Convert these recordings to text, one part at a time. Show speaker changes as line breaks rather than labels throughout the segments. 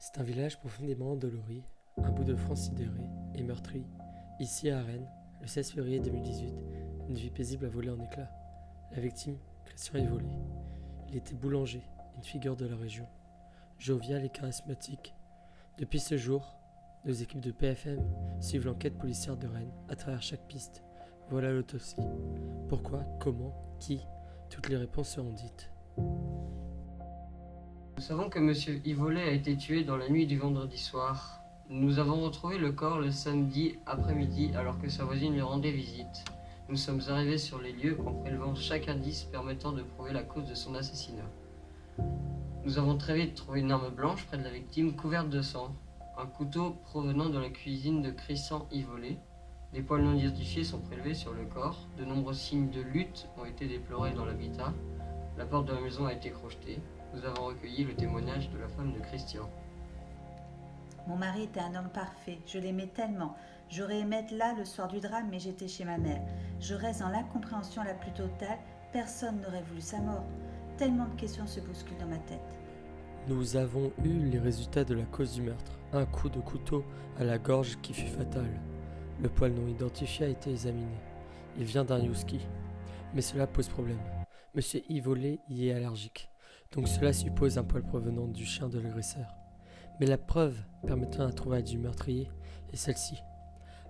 C'est un village profondément endolori, un bout de France sidéré et meurtri. Ici à Rennes, le 16 février 2018, une vie paisible a volé en éclats. La victime, Christian Evolé. Il était boulanger, une figure de la région. Jovial et charismatique. Depuis ce jour, nos équipes de PFM suivent l'enquête policière de Rennes à travers chaque piste. Voilà l'autopsie. Pourquoi, comment, qui? Toutes les réponses seront dites.
Nous savons que M. Ivolé a été tué dans la nuit du vendredi soir. Nous avons retrouvé le corps le samedi après-midi alors que sa voisine lui rendait visite. Nous sommes arrivés sur les lieux en prélevant chaque indice permettant de prouver la cause de son assassinat. Nous avons très vite trouvé une arme blanche près de la victime couverte de sang, un couteau provenant de la cuisine de Christian Ivolé. Des poils non identifiés sont prélevés sur le corps, de nombreux signes de lutte ont été déplorés dans l'habitat, la porte de la maison a été crochetée. Nous avons recueilli le témoignage de la femme de Christian.
Mon mari était un homme parfait, je l'aimais tellement. J'aurais aimé être là le soir du drame, mais j'étais chez ma mère. Je reste dans l'incompréhension la plus totale, personne n'aurait voulu sa mort. Tellement de questions se bousculent dans ma tête.
Nous avons eu les résultats de la cause du meurtre. Un coup de couteau à la gorge qui fut fatal. Le poil non identifié a été examiné. Il vient d'un husky. Mais cela pose problème. Monsieur Ivolé y est allergique. Donc cela suppose un poil provenant du chien de l'agresseur. Mais la preuve permettant la trouvaille du meurtrier est celle-ci.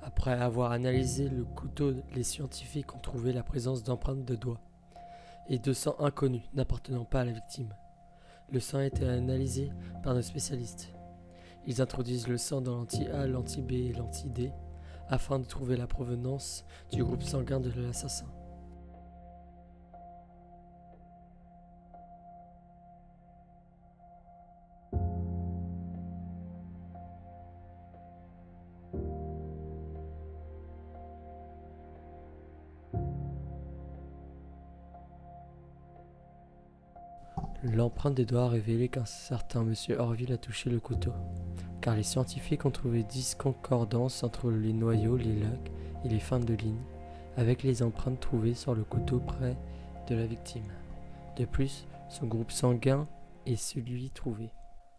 Après avoir analysé le couteau, les scientifiques ont trouvé la présence d'empreintes de doigts et de sang inconnu n'appartenant pas à la victime. Le sang a été analysé par nos spécialistes. Ils introduisent le sang dans l'anti-A, l'anti-B et l'anti-D afin de trouver la provenance du groupe sanguin de l'assassin. L'empreinte des doigts a révélé qu'un certain monsieur Orville a touché le couteau, car les scientifiques ont trouvé discordance entre les noyaux, les lacs et les feintes de ligne, avec les empreintes trouvées sur le couteau près de la victime. De plus, son groupe sanguin est celui trouvé.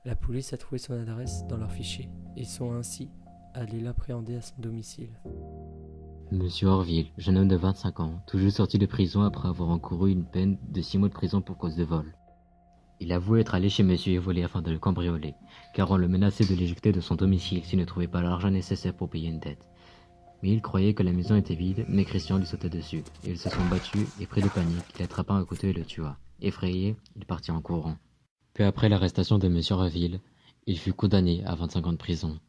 La police a trouvé son adresse dans leur fichier et sont ainsi allés l'appréhender à son domicile.
Monsieur Orville, jeune homme de 25 ans, tout juste sorti de prison après avoir encouru une peine de 6 mois de prison pour cause de vol. Il avoue être allé chez Monsieur Evolé afin de le cambrioler, car on le menaçait de l'éjecter de son domicile s'il ne trouvait pas l'argent nécessaire pour payer une dette. Mais il croyait que la maison était vide, mais Christian lui sautait dessus. Ils se sont battus et pris de panique, il attrapa un couteau et le tua. Effrayé, il partit en courant. Peu après l'arrestation de Monsieur Orville, il fut condamné à 25 ans de prison.